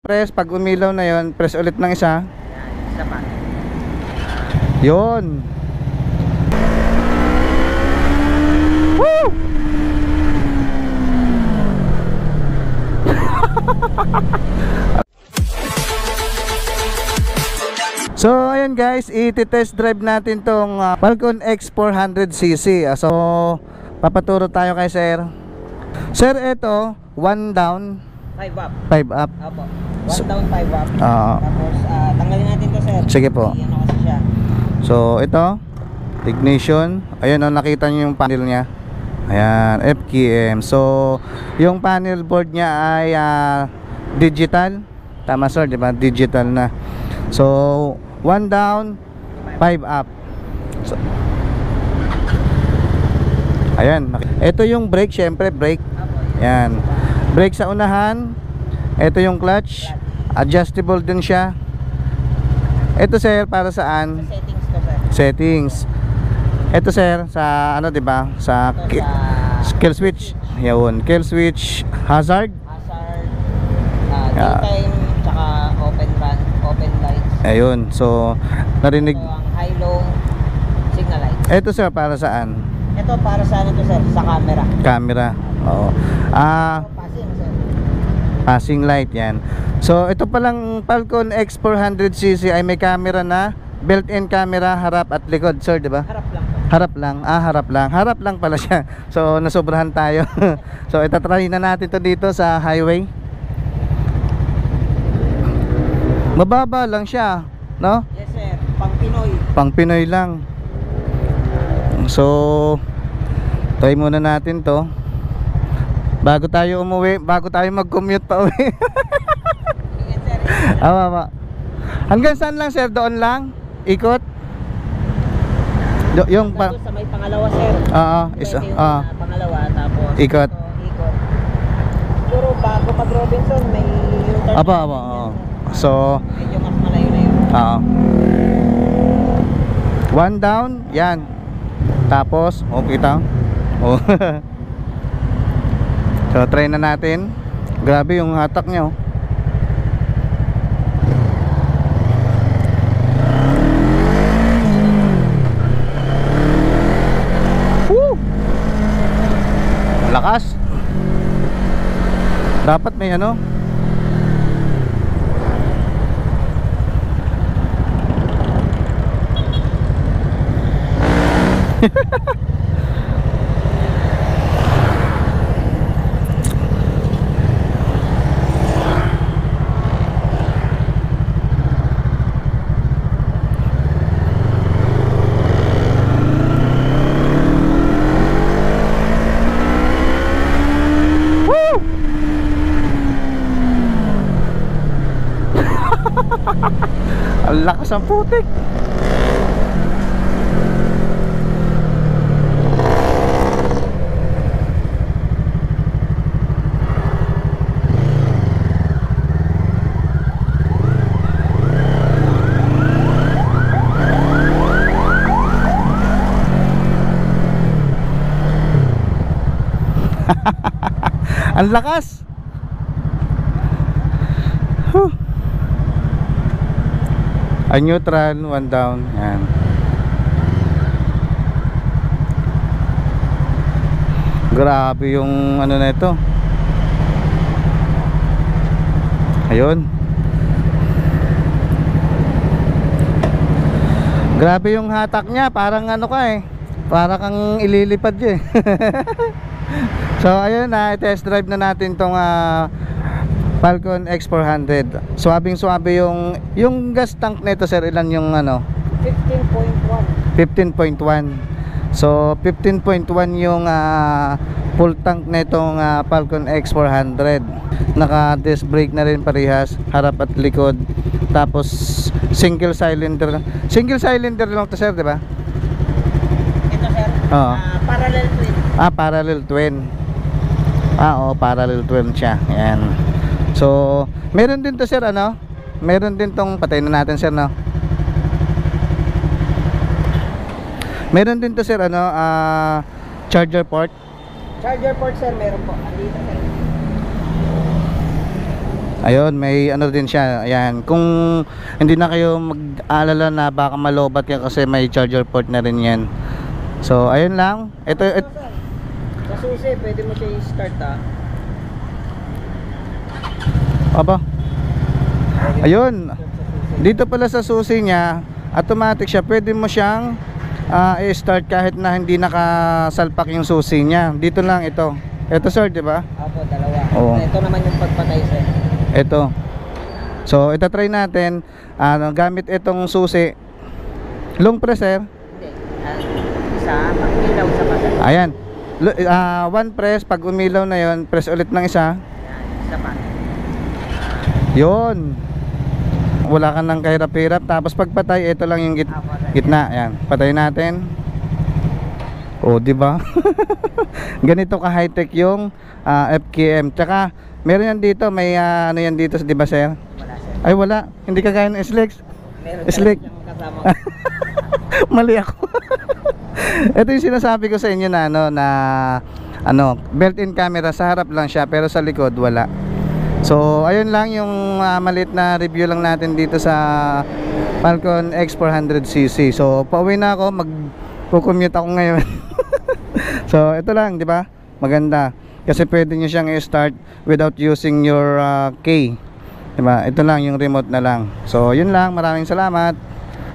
press, pag umilaw na yon, press ulit ng isa. Yan, isa pa. Yun. Woo! So ayun guys, i-test drive natin tong Falcon X 400cc. So papaturo tayo kay sir. Sir, ito 1 down 5 up. 5 up. Opo. 1 down, 5 up. Oo. Tapos tanggalin natin to sir. Sige po. Ano kasi siya. So ito ignition. Ayun, nakita niyo yung panel niya. Ayan, FKM. So yung panel board niya ay digital. Tama sir, di ba? Digital na. So 1 down 5 up. So, ayan, ito yung brake, syempre brake. Ayan, brake sa unahan. Ito yung clutch, adjustable din siya. Ito sir, para saan? Sa settings to sir. Settings. Ito sir, sa ano, di ba? Sa kill switch. Yun, kill switch, hazard. Hazard, daytime, tsaka open run, open lights. Ayun, so narinig. So ang high-low signal light. Ito sir, para saan? Ito para sa ano to sir? Sa camera. Camera. Oo. Passing sir. Passing light yan. So ito palang Falcon X 400cc ay may camera na, built-in camera harap at likod sir, di ba? Harap lang. Harap lang. Harap lang. Harap lang pala siya. So nasobrahan tayo. So itatry na natin to dito sa highway. Mababa lang siya, no? Yes sir, pang Pinoy. Pang Pinoy lang. So try muna natin to bago tayo umuwi, bago tayo mag-commute pa uwi. Yes sir. Awa. Hanggang saan lang sir? Doon lang? Ikot? Yung Tapos sa may pangalawa sir. isa. Pwede yung pangalawa tapos Ikot. ito, ikot. Siguro bago mag Robinson may U-turn. Aba. So Medyo mas malayo na yun. 1 down, yan. Tapos, kita. Oh. So try na natin. Grabe yung hatak niya, oh. Woo! Lakas. Dapat may ano. Woo! Ang lakas ng putik. Ang lakas. A neutral, 1 down. Yan. Grabe yung ano na ito. Ayun. Grabe yung hatak niya. Parang ano ka eh. Para kang ililipad eh. So ayun na, test drive na natin tong Falcon X 400. Suwabing-suwabe yung gas tank nito sir, ilan yung ano? 15.1. 15.1. So 15.1 yung full tank nitong Falcon X 400. Naka disc brake na rin parehas, harap at likod. Tapos single cylinder. Single cylinder lang to sir, di ba? Ito sir, Oo. parallel twin. Parallel twin. Parallel twin siya. Ayan. So, meron din to sir, ano? Meron din tong, patay na natin sir, no? Meron din to sir, ano? Charger port. Charger port sir, meron po. Andito sir. Ayun, may ano din siya. Ayan, kung hindi na kayo mag-alala na baka malobat yan kasi may charger port na rin yan. So, ayun lang. Ito, Sa susi, pwede mo siya i-start aba. Ayun. Dito pala sa susi niya, automatic siya. Pwede mo siyang i-start kahit na hindi nakasalpak yung susi niya. Dito lang ito. Ito sir, di ba? Apo, dalawa. Oo. Ito naman yung pagpatay sir. Ito. So, ito try natin. Gamit itong susi. Long press sir. Hindi. Isa, pag-ilaw sa pasal. Ayan. One press, pag umilaw na yon, press ulit ng isa. Yan, isa pa. Yun. Wala ka nang kahirap-hirap. Tapos pagpatay, ito lang yung gitna. Ayan. Patay natin. O, di ba? Ganito ka high-tech yung FKM. Tsaka meron yan dito, may ano yan dito, di ba sir? Wala sir. Ay wala, hindi kagaya ng SLEX. Meron Slick. siyang kasama. Mali ako. Ito yung sinasabi ko sa inyo na built-in camera, sa harap lang siya pero sa likod wala. So ayun lang yung maliit na review lang natin dito sa Falcon X400cc. So pauwi na ako, mag-commute ako ngayon. So ito lang, di ba? Maganda. Kasi pwede nyo siyang i-start without using your key. Diba? Ito lang yung remote na lang. So yun lang, maraming salamat.